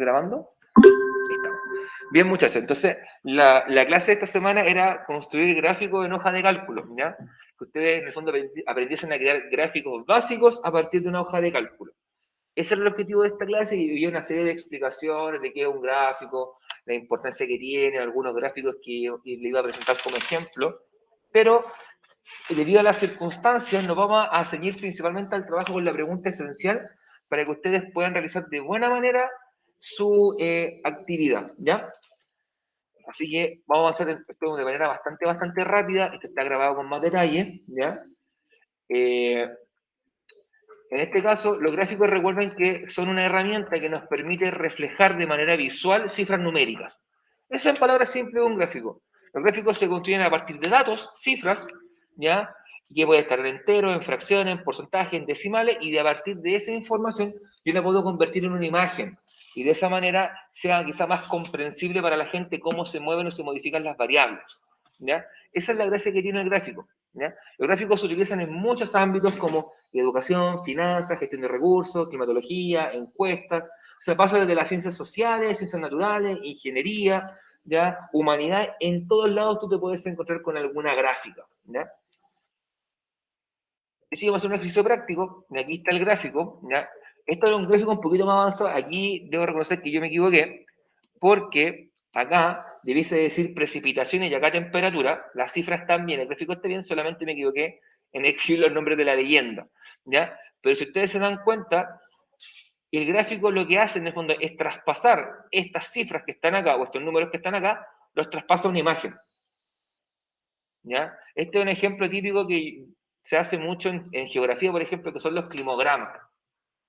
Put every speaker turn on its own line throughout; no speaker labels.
grabando? Ahí estamos. Bien, muchachos, entonces la clase de esta semana era construir gráficos en hoja de cálculo, ¿ya? Que ustedes en el fondo aprendiesen a crear gráficos básicos a partir de una hoja de cálculo. Ese era el objetivo de esta clase y había una serie de explicaciones de qué es un gráfico, la importancia que tiene, algunos gráficos que le iba a presentar como ejemplo, pero debido a las circunstancias nos vamos a ceñir principalmente al trabajo con la pregunta esencial para que ustedes puedan realizar de buena manera su actividad, ¿ya? Así que vamos a hacer esto de manera bastante rápida. Esto está grabado con más detalle, ¿ya? En este caso, los gráficos recuerden que son una herramienta que nos permite reflejar de manera visual cifras numéricas. Eso en palabras simples es un gráfico. Los gráficos se construyen a partir de datos, cifras, ¿ya? Que puede estar en enteros, en fracciones, en porcentajes, en decimales, y a partir de esa información yo la puedo convertir en una imagen. Y de esa manera sea quizá más comprensible para la gente cómo se mueven o se modifican las variables, ¿ya? Esa es la gracia que tiene el gráfico, ¿ya? Los gráficos se utilizan en muchos ámbitos como educación, finanzas, gestión de recursos, climatología, encuestas. O sea, pasa desde las ciencias sociales, ciencias naturales, ingeniería, ¿ya? Humanidad. En todos lados tú te puedes encontrar con alguna gráfica, ¿ya? Si vamos a hacer un ejercicio práctico, aquí está el gráfico, ¿ya? Esto es un gráfico un poquito más avanzado. Aquí debo reconocer que yo me equivoqué, porque acá debiese decir precipitaciones y acá temperatura. Las cifras están bien, el gráfico está bien, solamente me equivoqué en escribir los nombres de la leyenda, ¿ya? Pero si ustedes se dan cuenta, el gráfico lo que hace en el fondo es traspasar estas cifras que están acá, o estos números que están acá, los traspasa a una imagen, ¿ya? Este es un ejemplo típico que se hace mucho en geografía, por ejemplo, que son los climogramas.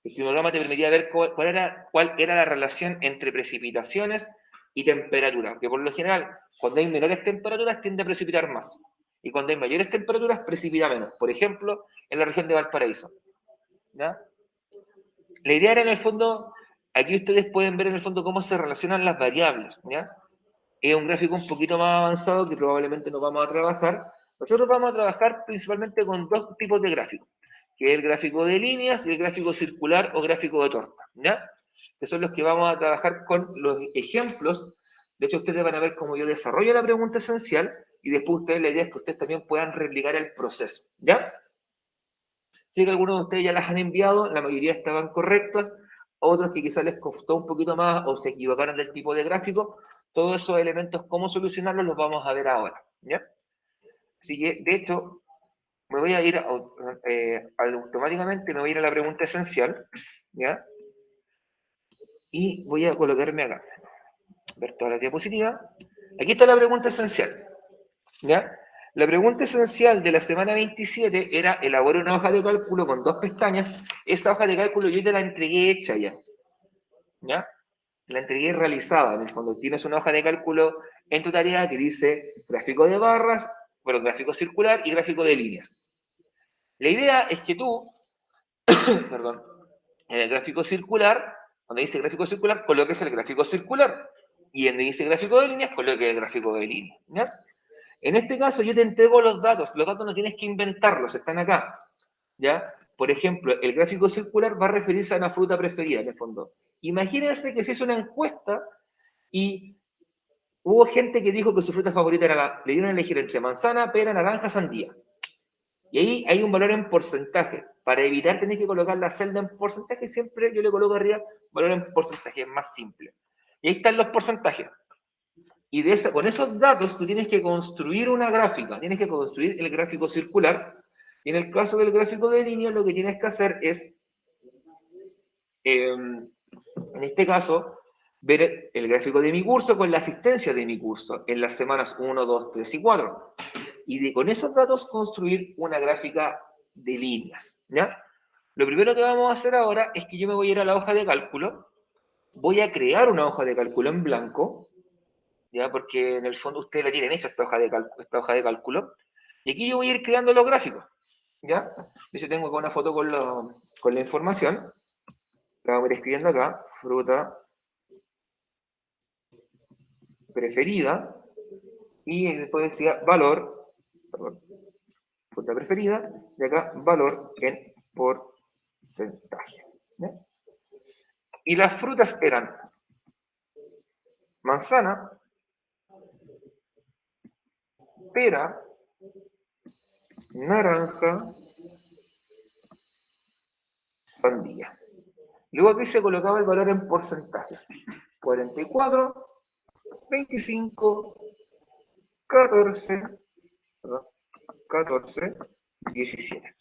El climograma te permitía ver cuál era la relación entre precipitaciones y temperatura, que por lo general, cuando hay menores temperaturas, tiende a precipitar más. Y cuando hay mayores temperaturas, precipita menos. Por ejemplo, en la región de Valparaíso, ¿ya? La idea era, en el fondo, aquí ustedes pueden ver en el fondo cómo se relacionan las variables, ¿ya? Es un gráfico un poquito más avanzado que probablemente no vamos a trabajar. Nosotros vamos a trabajar principalmente con dos tipos de gráficos, que es el gráfico de líneas y el gráfico circular o gráfico de torta, ¿ya? Que son los que vamos a trabajar con los ejemplos. De hecho, ustedes van a ver cómo yo desarrollo la pregunta esencial y después ustedes, la idea es que ustedes también puedan replicar el proceso, ¿ya? Sé que algunos de ustedes ya las han enviado, la mayoría estaban correctas, otros que quizás les costó un poquito más o se equivocaron del tipo de gráfico. Todos esos elementos, cómo solucionarlos, los vamos a ver ahora, ¿ya? Así que, de hecho, me voy a ir automáticamente, me voy a ir a la pregunta esencial, ¿ya? Y voy a colocarme acá, ver toda la diapositiva. Aquí está la pregunta esencial, ¿ya? La pregunta esencial de la semana 27 era elaborar una hoja de cálculo con dos pestañas. Esa hoja de cálculo yo te la entregué hecha ya, ¿ya? La entregué realizada. En el fondo tienes una hoja de cálculo en tu tarea que dice gráfico de barras, bueno, gráfico circular y gráfico de líneas. La idea es que tú, perdón, en el gráfico circular, donde dice gráfico circular, coloques el gráfico circular. Y donde dice gráfico de líneas, coloques el gráfico de líneas, ¿ya? En este caso yo te entrego los datos no tienes que inventarlos, están acá, ¿ya? Por ejemplo, el gráfico circular va a referirse a una fruta preferida, en el fondo. Imagínense que se hizo una encuesta y hubo gente que dijo que su fruta favorita era le dieron a elegir entre manzana, pera, naranja, sandía. Y ahí hay un valor en porcentaje. Para evitar tener que colocar la celda en porcentaje, siempre yo le coloco arriba valor en porcentaje, es más simple. Y ahí están los porcentajes. Y con esos datos tú tienes que construir una gráfica, tienes que construir el gráfico circular. Y en el caso del gráfico de líneas, lo que tienes que hacer es, en este caso, ver el gráfico de mi curso con la asistencia de mi curso en las semanas 1, 2, 3 y 4. Y con esos datos construir una gráfica de líneas, ¿ya? Lo primero que vamos a hacer ahora es que yo me voy a ir a la hoja de cálculo, voy a crear una hoja de cálculo en blanco, ¿ya? Porque en el fondo ustedes la tienen hecha esta hoja de cálculo, y aquí yo voy a ir creando los gráficos, ¿ya? Yo tengo acá una foto con la información, la vamos a ir escribiendo acá, fruta preferida, y después decía valor, perdón, fruta preferida, y acá valor en porcentaje, ¿ya? Y las frutas eran manzana, pera, naranja, sandía. Luego aquí se colocaba el valor en porcentaje. 44, 25, 14, 14, 17.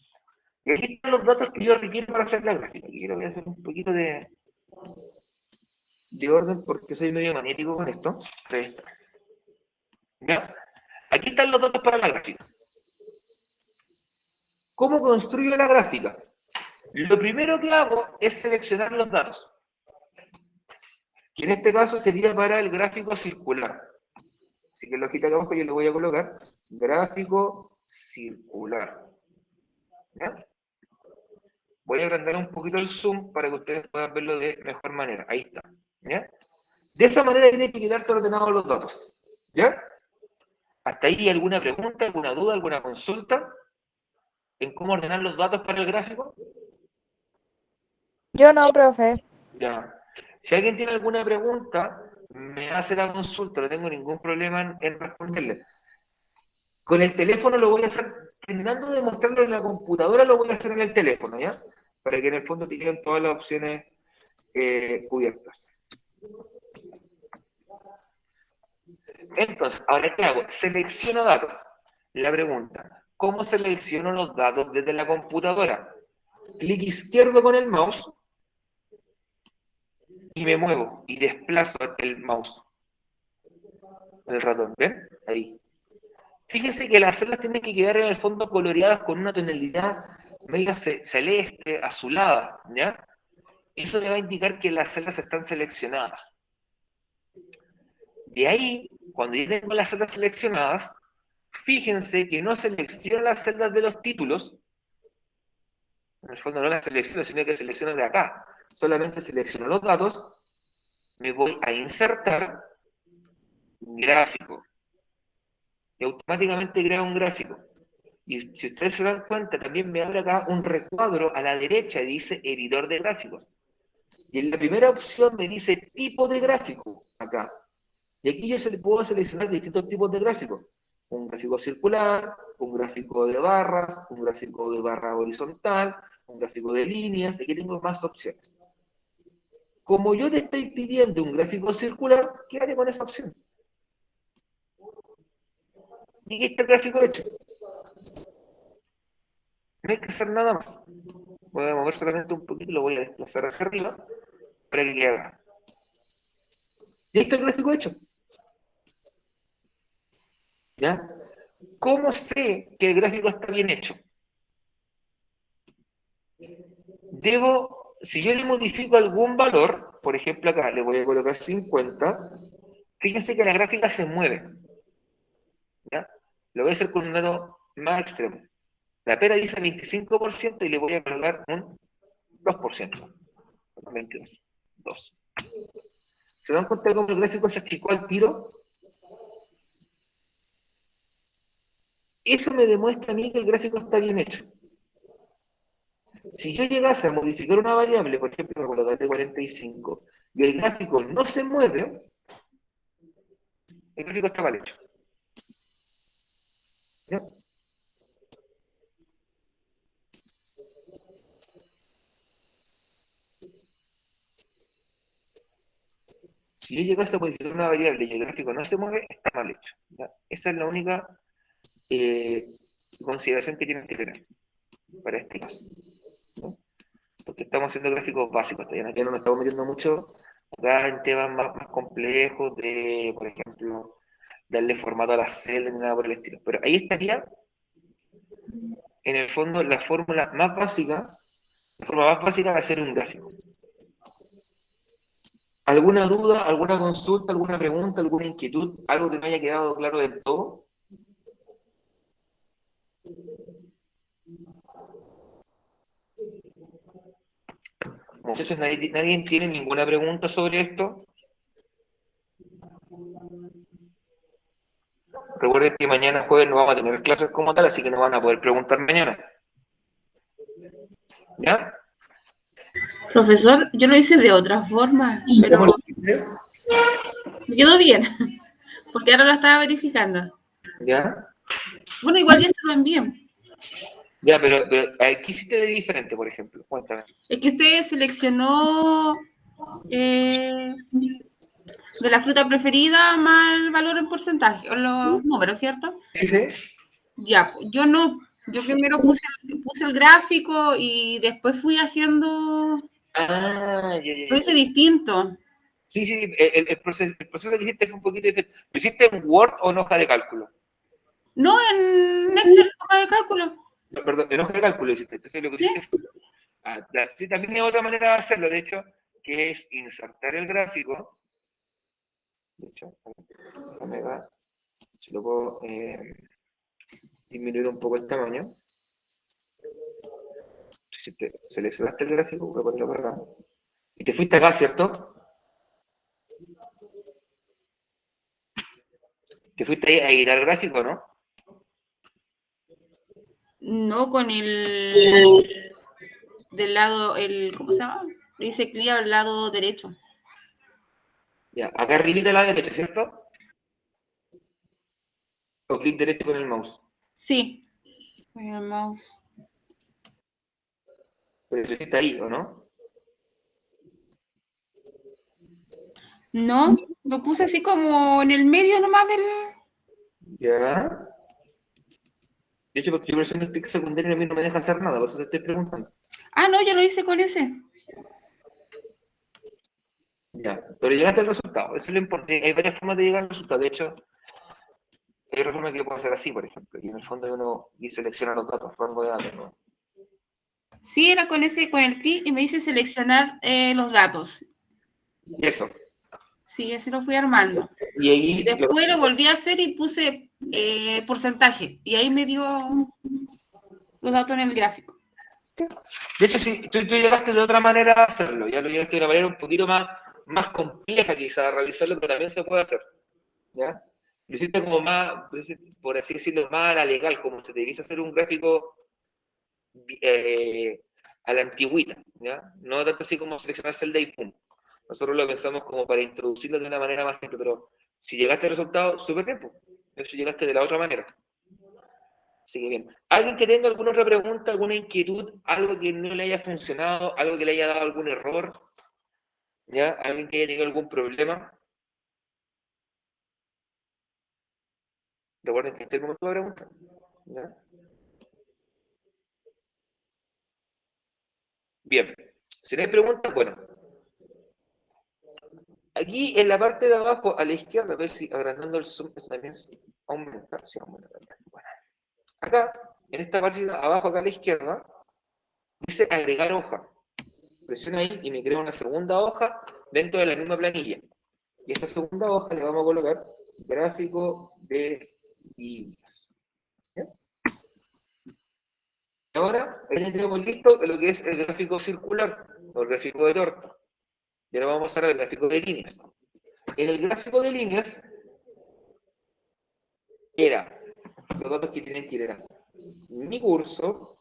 Y aquí están los datos que yo requiero para hacer la gráfica. Aquí le voy a hacer un poquito de orden porque soy medio maniático con esto. ¿Ya? Aquí están los datos para la gráfica. ¿Cómo construyo la gráfica? Lo primero que hago es seleccionar los datos, que en este caso sería para el gráfico circular. Así que en la hojita de abajo yo le voy a colocar gráfico circular. ¿Ya? Voy a agrandar un poquito el zoom para que ustedes puedan verlo de mejor manera. Ahí está. ¿Ya? De esa manera tiene que quedar ordenados los datos. ¿Ya? ¿Hasta ahí alguna pregunta, alguna duda, alguna consulta en cómo ordenar los datos para el gráfico?
Yo no, profe.
Ya. Si alguien tiene alguna pregunta, me hace la consulta, no tengo ningún problema en responderle. Con el teléfono lo voy a hacer, terminando de mostrarlo en la computadora, lo voy a hacer en el teléfono, ¿ya? Para que en el fondo tengan todas las opciones cubiertas. Entonces, ahora ¿qué hago? Selecciono datos. La pregunta, ¿cómo selecciono los datos desde la computadora? Clic izquierdo con el mouse y me muevo y desplazo el mouse. El ratón, ¿ven? Ahí. Fíjense que las celdas tienen que quedar en el fondo coloreadas con una tonalidad media celeste, azulada, ¿ya? Eso me va a indicar que las celdas están seleccionadas. De ahí, cuando yo tengo las celdas seleccionadas, fíjense que no selecciono las celdas de los títulos, en el fondo no las selecciono, sino que selecciono de acá. Solamente selecciono los datos, me voy a insertar, gráfico, y automáticamente crea un gráfico. Y si ustedes se dan cuenta, también me abre acá un recuadro a la derecha y dice editor de gráficos. Y en la primera opción me dice tipo de gráfico, acá. Y aquí yo puedo seleccionar distintos tipos de gráficos. Un gráfico circular, un gráfico de barras, un gráfico de barra horizontal, un gráfico de líneas. Aquí tengo más opciones. Como yo le estoy pidiendo un gráfico circular, ¿qué haré con esa opción? Y aquí está el gráfico hecho. No hay que hacer nada más. Voy a mover solamente un poquito y lo voy a desplazar hacia arriba para que haga. Y ahí está el gráfico hecho. ¿Ya? ¿Cómo sé que el gráfico está bien hecho? Si yo le modifico algún valor, por ejemplo acá le voy a colocar 50, fíjense que la gráfica se mueve. ¿Ya? Lo voy a hacer con un dato más extremo. La pera dice 25% y le voy a colocar un 2%. 22. 2. ¿Se dan cuenta de cómo el gráfico se achicó al tiro? Eso me demuestra a mí que el gráfico está bien hecho. Si yo llegase a modificar una variable, por ejemplo, colocarle 45, y el gráfico no se mueve, el gráfico está mal hecho. ¿Ya? Si yo llegase a modificar una variable y el gráfico no se mueve, está mal hecho. ¿Ya? Esa es la única consideración que tienen que tener para este caso. ¿No? Porque estamos haciendo gráficos básicos, todavía no nos estamos metiendo mucho acá en temas más complejos de, por ejemplo, darle formato a las celdas ni nada por el estilo. Pero ahí estaría, en el fondo, la forma más básica de hacer un gráfico. ¿Alguna duda, alguna consulta, alguna pregunta, alguna inquietud, algo que no haya quedado claro del todo? Muchachos, ¿nadie tiene ninguna pregunta sobre esto? Recuerden que mañana jueves no vamos a tener clases como tal, así que no van a poder preguntar mañana. ¿Ya?
Profesor, yo lo hice de otra forma, pero
Me quedó bien, porque ahora lo estaba verificando.
¿Ya?
Bueno, igual ya se lo envío.
Ya, pero ¿qué hiciste de diferente, por ejemplo? Cuéntame.
Es que usted seleccionó de la fruta preferida más el valor en porcentaje, o los números, ¿cierto?
¿Sí, sí?
Ya, pues, yo no, yo primero puse el gráfico y después fui haciendo,
Ah, ya,
lo
ya,
hice
ya.
distinto.
Sí, sí, el proceso que hiciste fue un poquito diferente. ¿Lo hiciste en Word o en hoja de cálculo?
No, en Excel, hoja de cálculo.
No, perdón, en hoja de cálculo lo hiciste. Entonces lo que
¿Sí?
hiciste fue... ya, sí, también hay otra manera de hacerlo, de hecho, que es insertar el gráfico. De hecho, déjame ver si lo puedo disminuir un poco el tamaño. Si te seleccionaste el gráfico, voy a ponerlo por acá. Y te fuiste acá, ¿cierto? Te fuiste ahí a editar el gráfico, ¿no?
No, con el del lado, ¿cómo se llama? Dice clic al lado derecho.
Ya, acá arriba a la derecha, ¿cierto? O clic derecho con el mouse.
Sí. Con el mouse.
Pero lo hiciste ahí, ¿o no?
No, lo puse así como en el medio nomás del...
Ya. De hecho, porque yo presiono el clic secundario y a mí no me deja hacer nada, por eso te estoy preguntando.
Ah, no, yo lo hice con ese.
Ya, pero llegaste al resultado, eso es lo importante. Hay varias formas de llegar al resultado. De hecho, hay otra forma que lo puedo hacer así, por ejemplo. Y en el fondo uno y selecciona los datos, rango de datos, ¿no?
Sí, era con ese, con el clic y me dice seleccionar los datos.
Y eso.
Sí, así lo fui armando.
Y
Y
ahí,
después lo volví a hacer y puse porcentaje. Y ahí me dio los datos en el gráfico.
de hecho, sí, tú llegaste de otra manera a hacerlo. Ya lo llegaste de una manera un poquito más compleja quizás a realizarlo, pero también se puede hacer. ¿Ya? Lo hiciste como más, por así decirlo, más a la legal, como se te dice hacer un gráfico a la antigüita, ¿ya? No tanto así como seleccionar celda y pum. Nosotros lo pensamos como para introducirlo de una manera más simple, pero si llegaste al resultado, súper bien, pues. De hecho, llegaste de la otra manera. Así que bien. ¿Alguien que tenga alguna otra pregunta, alguna inquietud, algo que no le haya funcionado, algo que le haya dado algún error? ¿Ya? ¿Alguien que haya tenido algún problema? Recuerden que este es el momento de preguntar. ¿Ya? Bien. Si no hay preguntas, bueno. Aquí en la parte de abajo, a la izquierda, a ver si agrandando el zoom también aumenta. Sí, aumenta también. Bueno. Acá, en esta parte de abajo, acá a la izquierda, dice agregar hoja. Presiona ahí y me crea una segunda hoja dentro de la misma planilla. Y esta segunda hoja le vamos a colocar gráfico de líneas. ¿Ya? Ahora, ya tenemos listo lo que es el gráfico circular o el gráfico de torta. Y ahora vamos a ver el gráfico de líneas. En el gráfico de líneas era, los datos que tienen que ir eran mi curso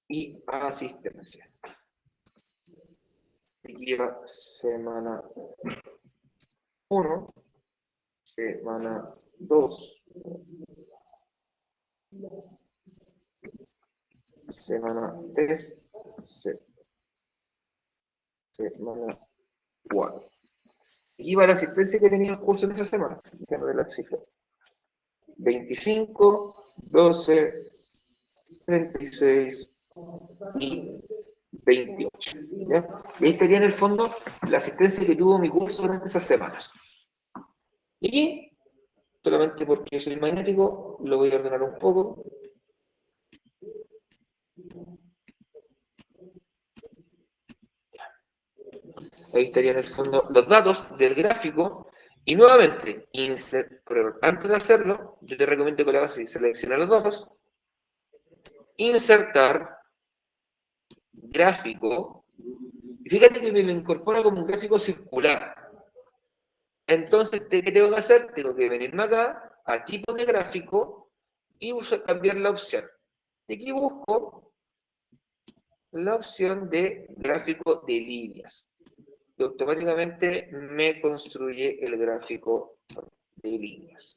y asistencia. Aquí lleva semana 1, semana 2, semana 3, semana 4. Aquí va la asistencia que tenía el curso en esa semana. Déjame ver la cifra. 25, 12, 36 y 28. ¿Ya? Y ahí estaría en el fondo la asistencia que tuvo mi curso durante esas semanas. Y aquí, solamente porque soy magnético, lo voy a ordenar un poco. Ahí estarían en el fondo los datos del gráfico. Y nuevamente, pero antes de hacerlo, yo te recomiendo que lo hagas así: selecciona los datos, insertar, gráfico. Y fíjate que me lo incorpora como un gráfico circular. Entonces, ¿qué tengo que hacer? Tengo que venirme acá a tipo de gráfico y cambiar la opción. Y aquí busco la opción de gráfico de líneas. y automáticamente me construye el gráfico de líneas.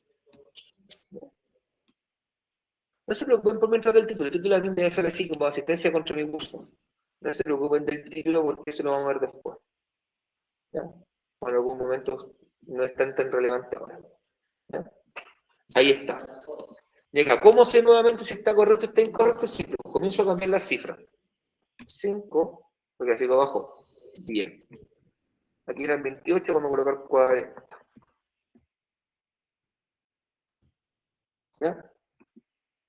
No se preocupen por mientras del título. El título a mí me debe ser así como asistencia contra mi curso. No se preocupen del título porque eso lo vamos a ver después. ¿Ya? O en algún momento no es tan relevante ahora. ¿Ya? Ahí está. Y acá, ¿cómo sé nuevamente si está correcto o está incorrecto? Sí, pues comienzo a cambiar las cifras. 5, el gráfico abajo, 10. Aquí eran 28, vamos a colocar 40. ¿Ya?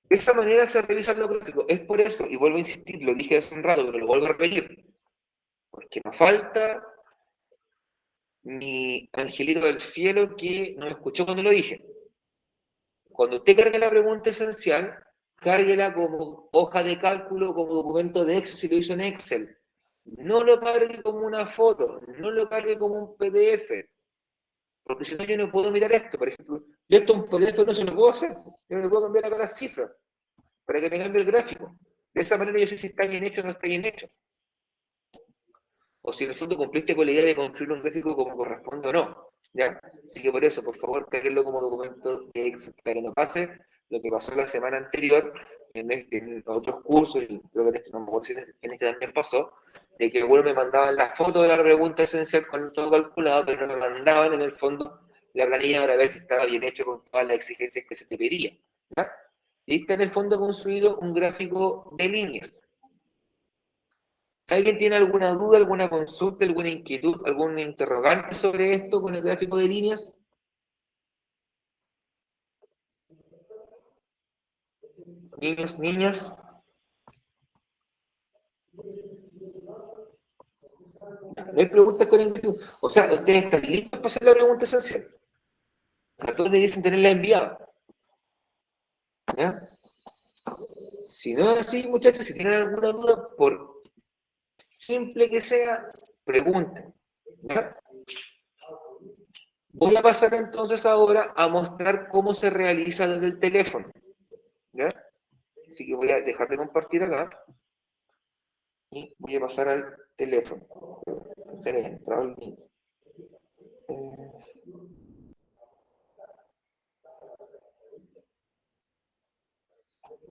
De esa manera se revisan los gráficos. Es por eso, y vuelvo a insistir, lo dije hace un rato, pero lo vuelvo a repetir, porque nos falta mi angelito del cielo que no me escuchó cuando lo dije. Cuando usted cargue la pregunta esencial, cárguela como hoja de cálculo, como documento de Excel, si lo hizo en Excel. No lo cargue como una foto, no lo cargue como un PDF, porque si no yo no puedo mirar esto. Por ejemplo, yo esto un PDF no se lo puedo hacer, yo no le puedo cambiar acá las cifras, para que me cambie el gráfico. De esa manera yo sé si está bien hecho o no está bien hecho. O si en el fondo cumpliste con la idea de construir un gráfico como corresponde o no. ¿Ya? Así que por eso, por favor, carguenlo como documento de Excel, para que no pase lo que pasó la semana anterior en otros cursos, y creo que en este, no me acuerdo si en este también pasó, de que algunos me mandaban la foto de la pregunta esencial con todo calculado, pero no me mandaban en el fondo la planilla para ver si estaba bien hecho con todas las exigencias que se te pedía. ¿Ya? Y está en el fondo construido un gráfico de líneas. ¿Alguien tiene alguna duda, alguna consulta, alguna inquietud, algún interrogante sobre esto con el gráfico de líneas? Niños, niñas. No hay preguntas con inquietud. O sea, ustedes están listos para hacer la pregunta esencial. A todos debiesen tenerla enviada. ¿Ya? Si no es así, muchachos, si tienen alguna duda, por simple que sea, pregunten. ¿Ya? Voy a pasar entonces ahora a mostrar cómo se realiza desde el teléfono. ¿Ya? Así que voy a dejar de compartir acá y voy a pasar al teléfono. Se le ha entrado el link.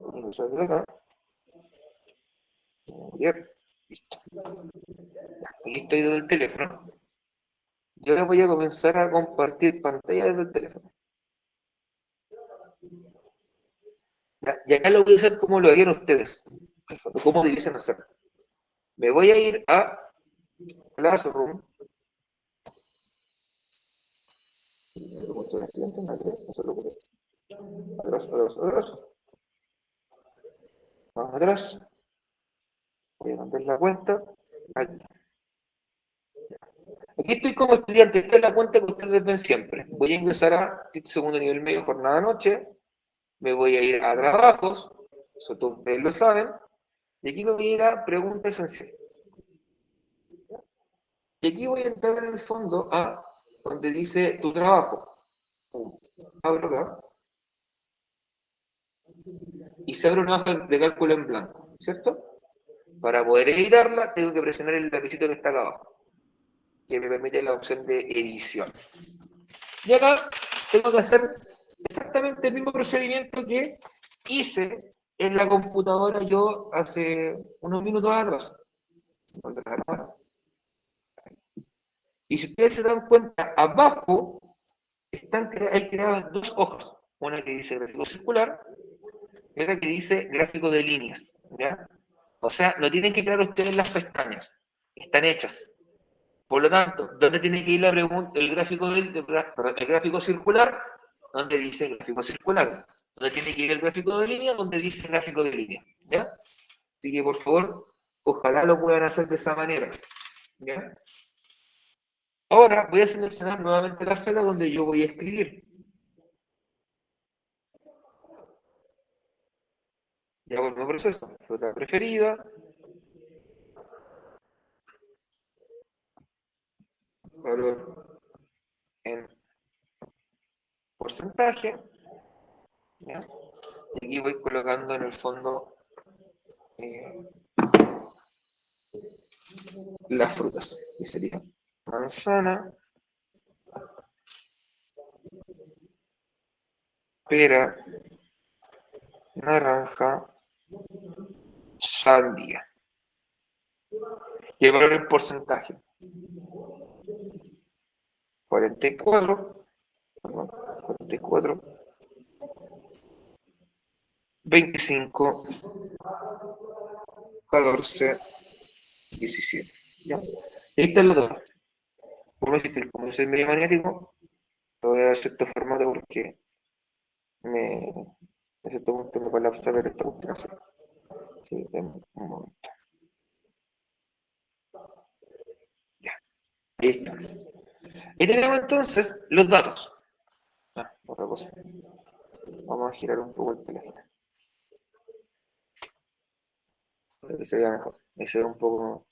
Vamos a ver acá. Bien, listo. Aquí estoy desde el teléfono. Yo ahora voy a comenzar a compartir pantalla desde el teléfono. Y acá lo voy a hacer como lo harían ustedes. ¿Cómo debiesen hacerlo? Me voy a ir a Classroom. Atrás. Vamos atrás. Voy a cambiar la cuenta. Aquí. Aquí estoy como estudiante. Esta es la cuenta que ustedes ven siempre. Voy a ingresar a segundo nivel medio, jornada noche. Me voy a ir a trabajos. Eso todos ustedes lo saben. Y aquí me voy a ir a pregunta esencial. Y aquí voy a entrar en el fondo a donde dice tu trabajo. Abro acá. Y se abre una hoja de cálculo en blanco, ¿cierto? Para poder editarla, tengo que presionar el lapicito que está acá abajo, que me permite la opción de edición. Y acá tengo que hacer exactamente el mismo procedimiento que hice en la computadora yo hace unos minutos atrás. Y si ustedes se dan cuenta, abajo hay creadas dos hojas. Una que dice gráfico circular y otra que dice gráfico de líneas. ¿Ya? O sea, no tienen que crear ustedes las pestañas. Están hechas. Por lo tanto, ¿dónde tiene que ir la pregunta, el gráfico circular? ¿Dónde dice gráfico circular? ¿Dónde tiene que ir el gráfico de línea? Donde dice gráfico de línea. ¿Ya? Así que, por favor, ojalá lo puedan hacer de esa manera. ¿Ya? Ahora voy a seleccionar nuevamente la celda donde yo voy a escribir. Ya hago el nuevo proceso. Fruta preferida. Valor en porcentaje. ¿Ya? Y aquí voy colocando en el fondo las frutas. Y sería manzana, pera, naranja, sandía. Y el valor en porcentaje. 44, 25, 14, 17. ¿Ya? Y ahí están los datos. Como soy medio maniático, lo voy a dar cierto formato porque me cierto punto me colapsa ver esta cuestión así. Sí, un momento. Ya, ahí está. Y tenemos entonces los datos. Otra cosa. Vamos a girar un poco el teléfono. Para que se vea mejor. Ahí se ve un poco,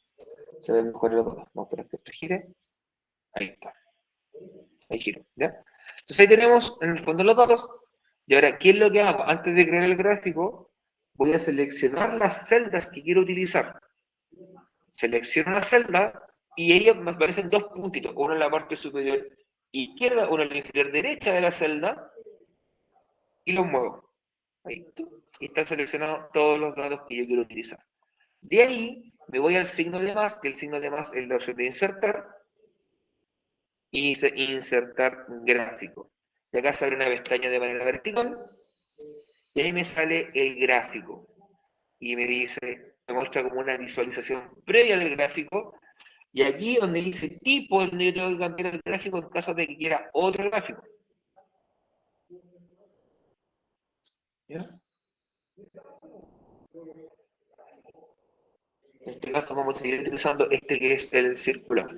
se ve mejor los datos. Vamos a esperar que esto gire. Ahí está. Ahí giro, ¿ya? Entonces ahí tenemos en el fondo los datos. Y ahora, ¿qué es lo que hago? Antes de crear el gráfico, voy a seleccionar las celdas que quiero utilizar. Selecciono la celda y ellas me aparecen dos puntitos, uno en la parte superior izquierda, uno en la inferior derecha de la celda, y los muevo. Ahí. Y están seleccionados todos los datos que yo quiero utilizar. De ahí me voy al signo de más, que el signo de más es la opción de insertar, y dice insertar gráfico. Y acá se abre una pestaña de manera vertical, y ahí me sale el gráfico. Y me dice, me muestra como una visualización previa del gráfico, y aquí donde dice tipo, es donde yo tengo que cambiar el gráfico en caso de que quiera otro gráfico. ¿Ya? En este caso vamos a seguir utilizando este que es el circular.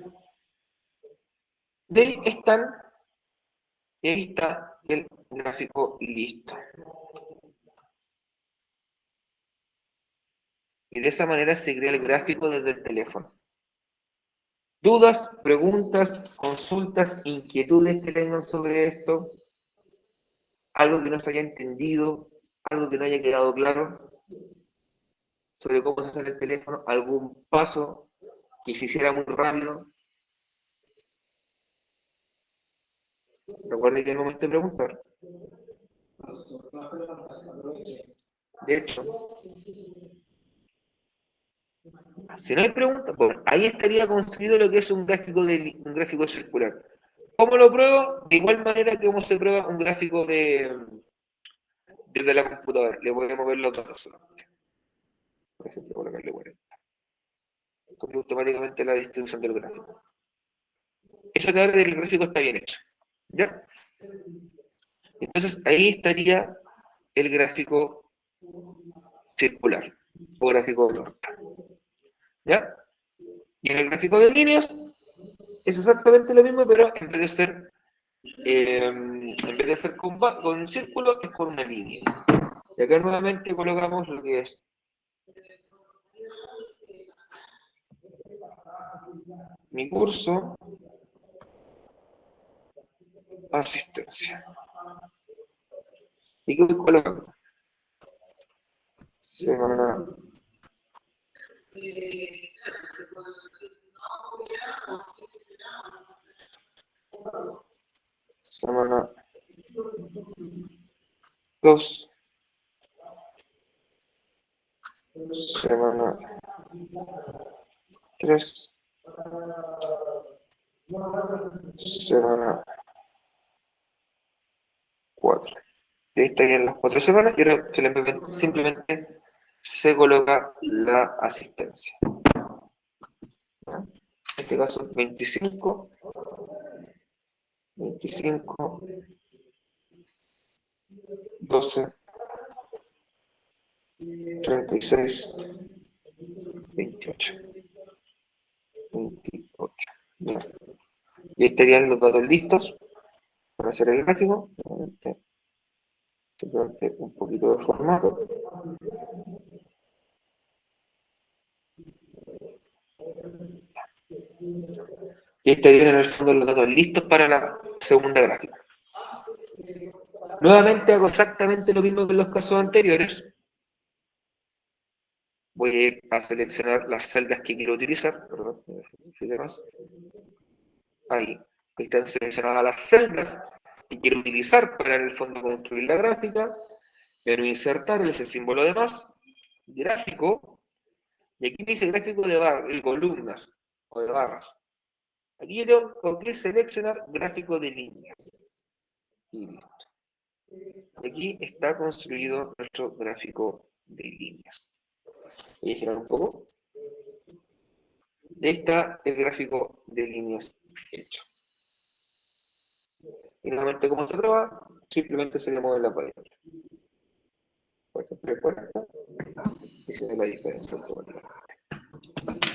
De ahí están, y ahí está el gráfico listo. Y de esa manera se crea el gráfico desde el teléfono. ¿Dudas, preguntas, consultas, inquietudes que tengan sobre esto? ¿Algo que no se haya entendido? ¿Algo que no haya quedado claro? ¿Sobre cómo se hace el teléfono? ¿Algún paso que se hiciera muy rápido? Recuerde que es el momento de preguntar. De hecho, si no hay preguntas, bueno, ahí estaría construido lo que es un gráfico circular. ¿Cómo lo pruebo? De igual manera que cómo se prueba un gráfico desde la computadora. Le voy a mover los datos solamente. Por ejemplo, colocarle 40. Copia automáticamente la distribución del gráfico. Eso te habla de que el gráfico está bien hecho. ¿Ya? Entonces ahí estaría el gráfico circular o gráfico de torta. ¿Ya? Y en el gráfico de líneas es exactamente lo mismo, pero en vez de ser con círculo, es con una línea. Y acá nuevamente colocamos lo que es mi curso, asistencia. ¿Y qué voy colocando? Semana. Semana 2. Semana 3. Semana 4. Y ahí estarían las 4 semanas y ahora simplemente se coloca la asistencia. En este caso 25, 12, 36, 28. Ya. Y ahí estarían los datos listos para hacer el gráfico. Simplemente un poquito de formato. Y ahí estarían en el fondo los datos listos para la segunda gráfica. Nuevamente hago exactamente lo mismo que en los casos anteriores. Voy a ir a seleccionar las celdas que quiero utilizar. Perdón, más. ahí, que están seleccionadas las celdas que quiero utilizar para en el fondo construir la gráfica, pero insertar ese símbolo de más, gráfico, y aquí me dice gráfico de columnas o de barras. Aquí yo tengo que seleccionar gráfico de líneas. Y listo. Aquí está construido nuestro gráfico de líneas. Voy a girar un poco. Ahí está el gráfico de líneas hecho. Y nuevamente, ¿cómo se prueba? Simplemente se le mueve la pared. Por ejemplo, por acá, y se ve la diferencia automáticamente.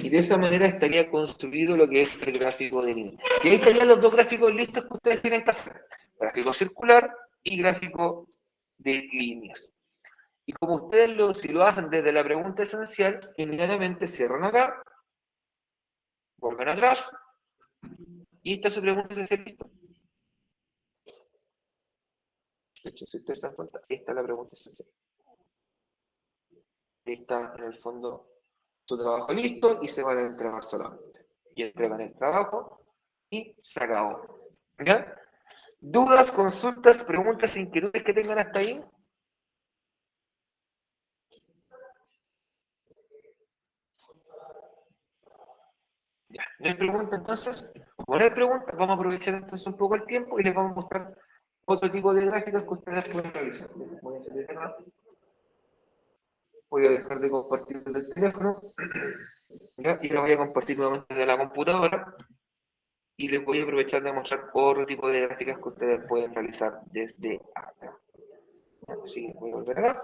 Y de esa manera estaría construido lo que es el gráfico de líneas. Y ahí estarían los dos gráficos listos que ustedes tienen que hacer. Gráfico circular y gráfico de líneas. Y como ustedes si lo hacen desde la pregunta esencial, inmediatamente cierran acá, vuelven atrás, y esta es su pregunta esencial. Listo. De hecho, si ustedes se dan cuenta, esta es la pregunta esencial. Está en el fondo su trabajo listo y se van a entregar solamente. Y entregan el trabajo y se acabó. ¿Ya? ¿Dudas, consultas, preguntas, inquietudes que tengan hasta ahí? Ya, no hay preguntas entonces. Como no hay preguntas, vamos a aprovechar entonces un poco el tiempo y les vamos a mostrar otro tipo de gráficas que ustedes pueden realizar. Voy a dejar de compartir desde el teléfono, ¿ya? Y lo voy a compartir nuevamente desde la computadora y les voy a aprovechar de mostrar otro tipo de gráficas que ustedes pueden realizar desde acá. Así que voy a volver acá.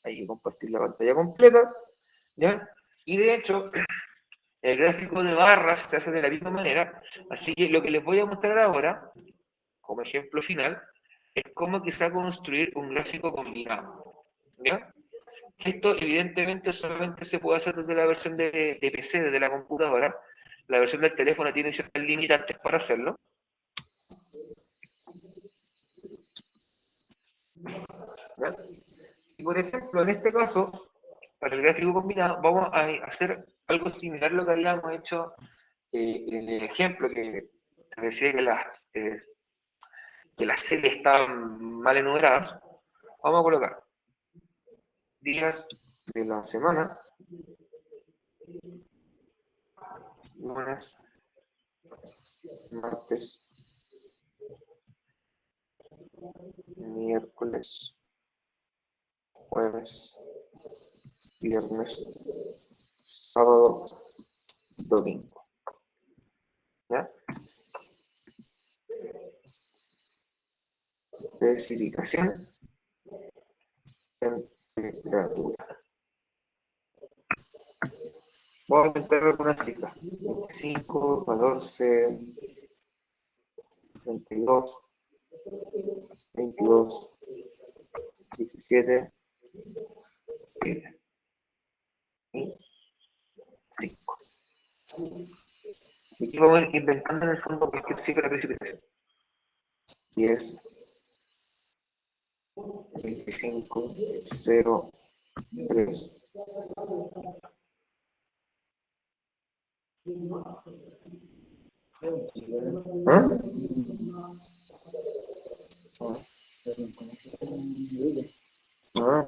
Hay que compartir la pantalla completa, ¿ya? Y de hecho, el gráfico de barras se hace de la misma manera, así que lo que les voy a mostrar ahora, como ejemplo final, es cómo quizá construir un gráfico combinado, ¿ya? Esto evidentemente solamente se puede hacer desde la versión de PC, desde la computadora. La versión del teléfono tiene ciertas limitantes para hacerlo. ¿Ya? Y por ejemplo, en este caso, para el gráfico combinado, vamos a hacer algo similar a lo que habíamos hecho en el ejemplo que te decía que las series estaban mal enumeradas. Vamos a colocar días de la semana, lunes, martes, miércoles, jueves, viernes, sábado, domingo. ¿Ya? Especificación en temperatura. Voy a intentar ver una cifra. 25, 14, 32, 22, 17, 7 y 5. Y aquí vamos a ir inventando en el fondo cualquier cifra de precipitación. 10, 25, 0, 3. ¿Ah? Ah.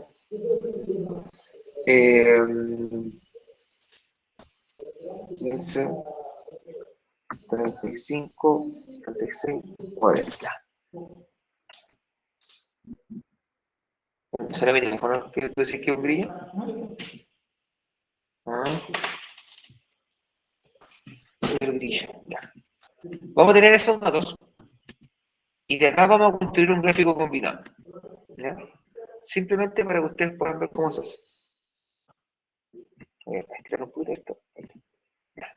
15, 35, 36, 40. ¿Será mi teléfono? ¿Quieres decir que brilla? Ah, el brillo. Ya. Vamos a tener esos datos y de acá vamos a construir un gráfico combinado. ¿Ya? Simplemente para que ustedes puedan ver cómo se hace. Voy a estirar un poquito esto. Ya.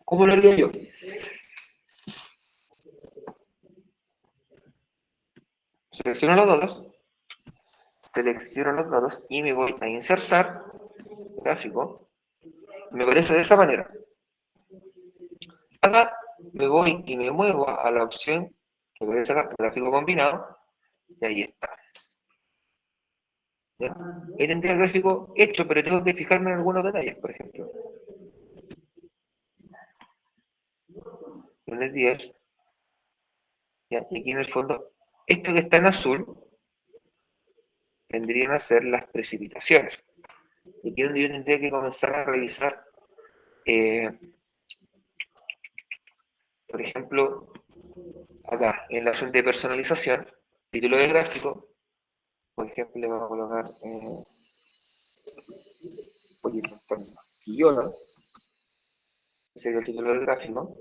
¿Cómo lo haría yo? Selecciono los datos y me voy a insertar gráfico. Me parece de esa manera. Acá me voy y me muevo a la opción que voy a sacar gráfico combinado y ahí está. ¿Ya? Ahí tendría el gráfico hecho, pero tengo que fijarme en algunos detalles, por ejemplo. lunes 10, ¿ya? Y aquí en el fondo, esto que está en azul, tendrían a ser las precipitaciones. Y aquí es donde yo tendría que comenzar a revisar, por ejemplo, acá, en la opción de personalización, título de gráfico, por ejemplo, le vamos a colocar, voy a ir mostrando Quillona, ese sería el título del gráfico.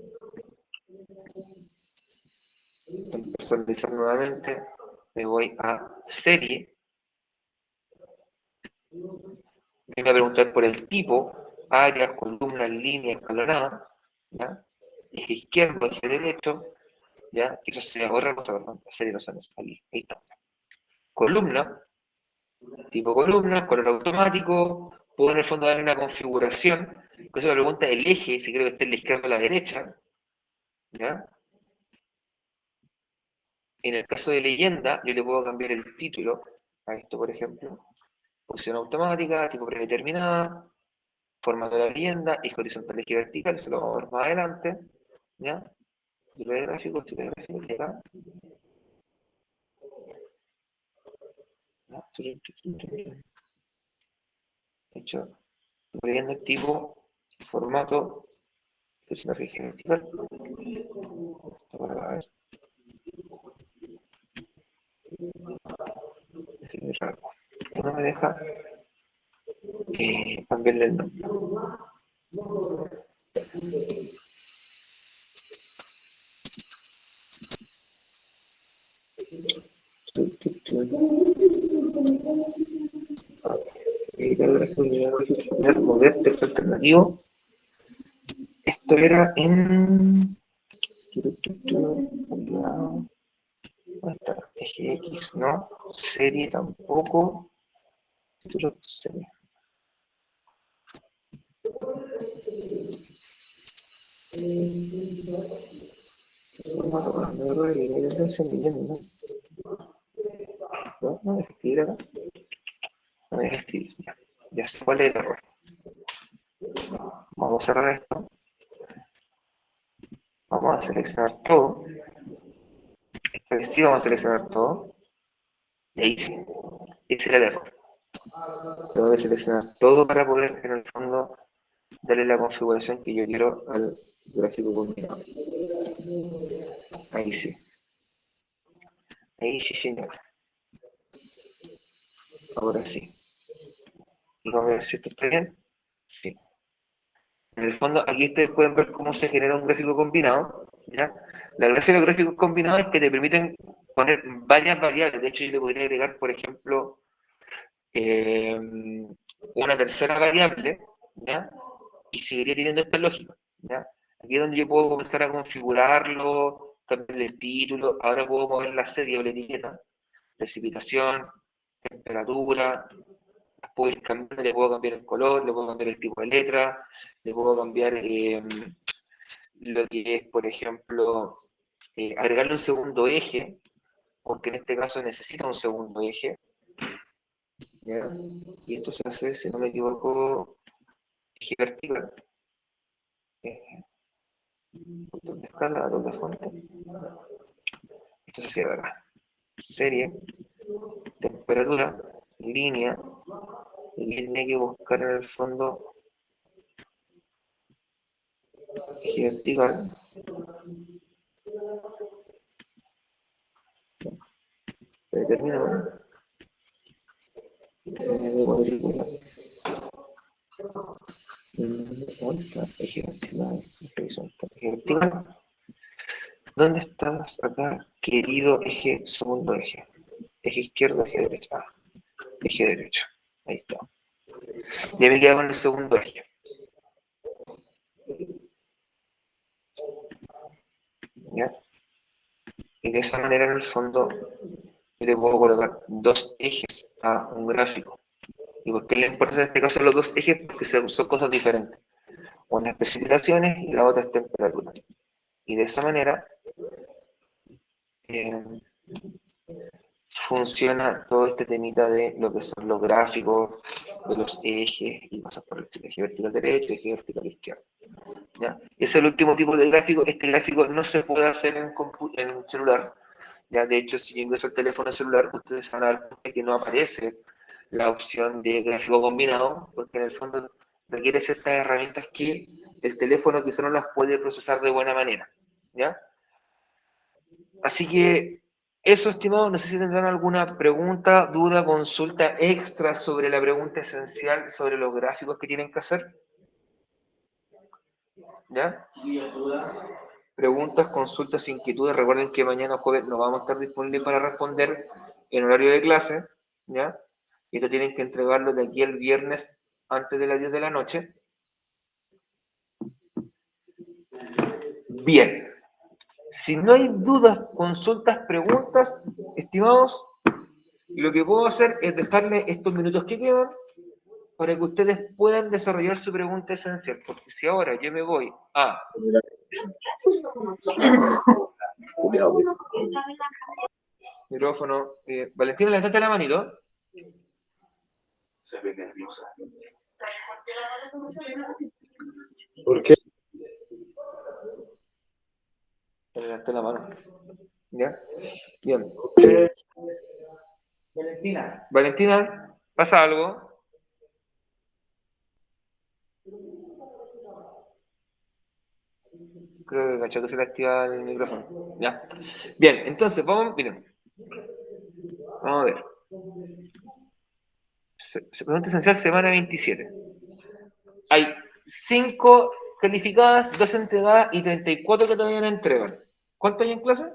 En personalizar nuevamente, me voy a serie, me voy a preguntar por el tipo, áreas, columnas, líneas, escalonada, ¿ya? Eje izquierdo, eje derecho, ¿ya? Eso sería otra cosa, perdón, la serie de los años, aquí, ahí está. Columna, tipo columna, color automático, puedo en el fondo darle una configuración, por eso me pregunta el eje, si creo que esté en la izquierda o la derecha, ¿ya? En el caso de leyenda, yo le puedo cambiar el título a esto, por ejemplo, posición automática, tipo predeterminada, formato de la leyenda, eje horizontal, eje vertical, se lo vamos a ver más adelante, ¿ya? Estilo de gráfico, y acá. ¿Ya? Hecho, leyenda tipo, formato, personaje eje vertical. Para ver. No me deja cambiarle el nombre. Mover texto alternativo. Esto era en eje X, no, serie tampoco, título serie. No me escribir acá. No me escribir, ya sé cuál es el error. Vamos a cerrar esto. Vamos a seleccionar todo. Esta vez sí vamos a seleccionar todo. Y ahí sí. Ese era el error. Tengo que seleccionar todo para poder, en el fondo, darle la configuración que yo quiero al gráfico combinado. Ahí sí. Ahí sí, señor. Ahora sí. Y vamos a ver si esto está bien. Sí. En el fondo, aquí ustedes pueden ver cómo se genera un gráfico combinado, ¿ya? La gracia de los gráficos combinados es que te permiten poner varias variables. De hecho, yo le podría agregar, por ejemplo, una tercera variable, ¿ya? Y seguiría teniendo esta lógica, ¿ya? Aquí es donde yo puedo comenzar a configurarlo, cambiar el título, ahora puedo mover la serie o la etiqueta, precipitación, temperatura, puedo ir cambiando, le puedo cambiar el color, le puedo cambiar el tipo de letra, le puedo cambiar lo que es, por ejemplo, agregarle un segundo eje, porque en este caso necesita un segundo eje, ¿ya? Y esto se hace, si no me equivoco, eje vertical. ¿Dónde está la doble fuente? Esto se cierra acá. Serie, temperatura, línea, y tiene que buscar en el fondo eje vertical. Determina cuadrícula. Eje vertical, eje horizontal, eje vertical. ¿Dónde estás acá, querido eje, segundo eje? Eje izquierdo, eje derecho. Ah, eje derecho. Ahí está. Ya me queda con el segundo eje. ¿Ya? Y de esa manera, en el fondo, yo le puedo colocar dos ejes a un gráfico. ¿Y por qué le importa en este caso los dos ejes? Porque son cosas diferentes. Una es precipitaciones y la otra es temperatura. Y de esa manera funciona todo este temita de lo que son los gráficos, de los ejes y cosas por el estilo. Eje vertical derecho, eje vertical izquierdo. ¿ya? Ese es el último tipo de gráfico. Este gráfico no se puede hacer en celular. ¿Ya? De hecho, si yo ingreso el teléfono celular, ustedes van a dar cuenta que no aparece la opción de gráfico combinado, porque en el fondo requiere ciertas herramientas que el teléfono quizá no las puede procesar de buena manera. ¿Ya? Así que eso, estimado, no sé si tendrán alguna pregunta, duda, consulta extra sobre la pregunta esencial sobre los gráficos que tienen que hacer. ¿Ya? Preguntas, consultas, inquietudes. Recuerden que mañana jueves no vamos a estar disponibles para responder en horario de clase. ¿Ya? Y esto tienen que entregarlo de aquí el viernes antes de las 10 de la noche. Bien. Si no hay dudas, consultas, preguntas, estimados, lo que puedo hacer es dejarle estos minutos que quedan para que ustedes puedan desarrollar su pregunta esencial. Porque si ahora yo me voy a... Micrófono. Valentina, levantate la manito.
Se ve nerviosa.
¿Por qué?
Levanté la mano. ¿Ya? Bien.
Valentina.
Valentina, ¿pasa algo? Creo que cachó que se le activa el micrófono. Ya. Bien, entonces, miren. Vamos a ver. Pregunta esencial, semana 27. Hay 5 calificadas, 2 entregadas y 34 que todavía no entregan. ¿Cuánto hay en clase?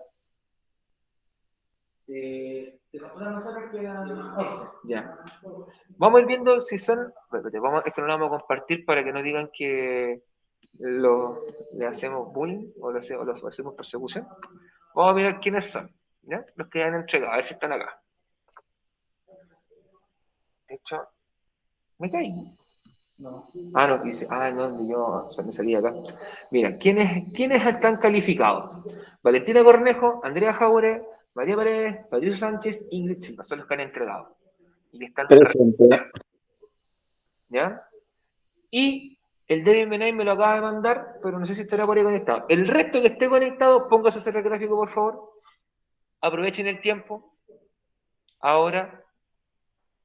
De nosotros nosotros quedan 11.
Ya. Vamos a ir viendo si son... Esto no lo vamos a compartir para que no digan que le hacemos bullying o le hacemos persecución. Vamos a mirar quiénes son, ¿ya? Los que han entregado, a ver si están acá. De hecho, me caí.
No.
Ah, no, dice, no, yo me salí acá. Mira, ¿quiénes están calificados? Valentina Cornejo, Andrea Jaure, María Paredes, Patricio Sánchez, Ingrid Silva, son los que han entregado. Y que están
Presente.
¿ya? Y el Devin Benay me lo acaba de mandar, pero no sé si estará por ahí conectado. El resto que esté conectado, póngase a hacer el gráfico, por favor. Aprovechen el tiempo. Ahora,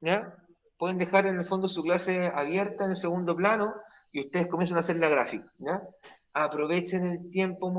¿ya? Pueden dejar en el fondo su clase abierta en el segundo plano y ustedes comienzan a hacer la gráfica, ¿ya? Aprovechen el tiempo.